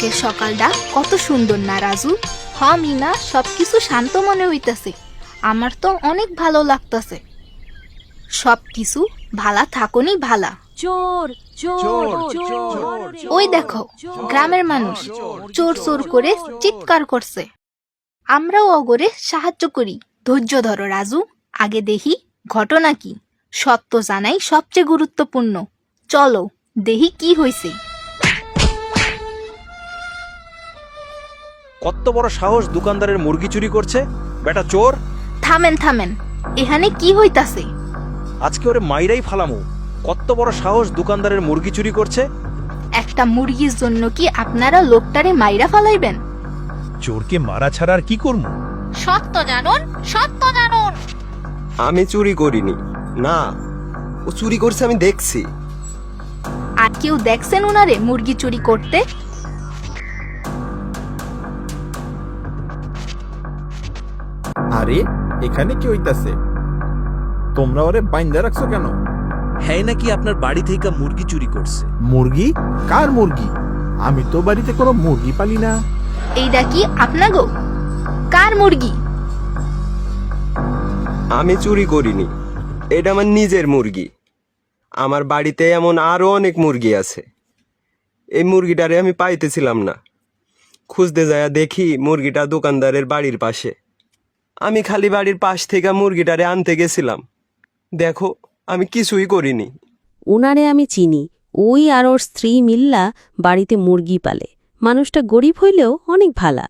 আজকের সকালটা কত সুন্দর না রাজু? হ মিনা, সবকিছু শান্ত মনে হইতাছে। আমার তো অনেক ভালো লাগতাছে। সবকিছু ভালা থাকুনি ভালা। চোর চোর চোর ওই দেখো, গ্রামের মানুষ চোর চোর করে চিৎকার করছে। আমরাও অগরে সাহায্য করি। ধৈর্য ধরো রাজু, আগে দেখি ঘটনা কি। সত্য জানাই সবচেয়ে গুরুত্বপূর্ণ। চলো দেখি কি হয়েছে। কত বড় সাহস দোকানদারের মুরগি চুরি করছে বেটা চোর। থামেন থামেন, এখানে কি হইতাছে? আজকে ওরে মাইরাই ফালামু। কত বড় সাহস দোকানদারের মুরগি চুরি করছে। একটা মুরগির জন্য কি আপনারা লোকটারে মাইরা ফালাইবেন? চোরকে মারা ছাড়া আর কি করবো? সত্য জানুন, সত্য জানুন। আমি চুরি করিনি। না, ও চুরি করছে আমি দেখছি। আর কেউ দেখছেন ওনারে মুরগি চুরি করতে? আরে এখানে কি হইতাছে? তোমরা ওরে বাইন্দা রাখছো কেন? হ্যাঁ নাকি আপনার বাড়ি থেকে মুরগি চুরি করছে। মুরগি? কার মুরগি? আমি তো বাড়িতে কোনো মুরগি পালি না। এইটা কি আপনাগো? কার মুরগি? আমি চুরি করিনি, এটা আমার নিজের মুরগি। আমার বাড়িতে এমন আরো অনেক মুরগি আছে। এই মুরগিটারে আমি পাইতেছিলাম না। খুঁজতে যায় দেখি মুরগিটা দোকানদারের বাড়ির পাশে। আমি খালি বাড়ির পাশ থেকে মুরগিটারে আনতে গেছিলাম। দেখো, আমি কিছুই করিনি। উনারে আমি চিনি। ওই আর ওর স্ত্রী মিল্লা বাড়িতে মুরগি পালে। মানুষটা গরিব হইলেও অনেক ভালা।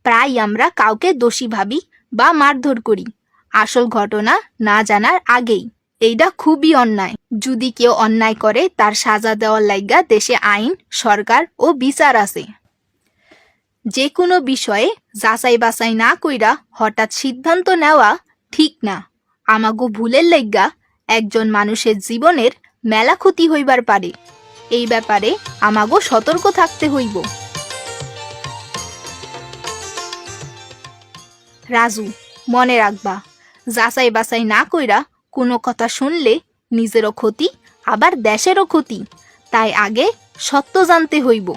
প্রায় আমরা কাউকে দোষী ভাবি বা মারধর করি আসল ঘটনা না জানার আগেই। এইটা খুবই অন্যায়। যদি কেউ অন্যায় করে তার সাজা দেওয়ার লাইগা দেশে আইন, সরকার ও বিচার আছে। যে কোনো বিষয়ে যাচাই বাছাই না কইরা হঠাৎ সিদ্ধান্ত নেওয়া ঠিক না। আমাগো ভুলের লাইগা একজন মানুষের জীবনের মেলা ক্ষতি হইবার পারে। এই ব্যাপারে আমাগো সতর্ক থাকতে হইব। রাজু, মনে রাখবা, যাচাই বাছাই না কইরা কোনো কথা শুনলে নিজেরও ক্ষতি, আবার দেশেরও ক্ষতি। তাই আগে সত্য জানতে হইব।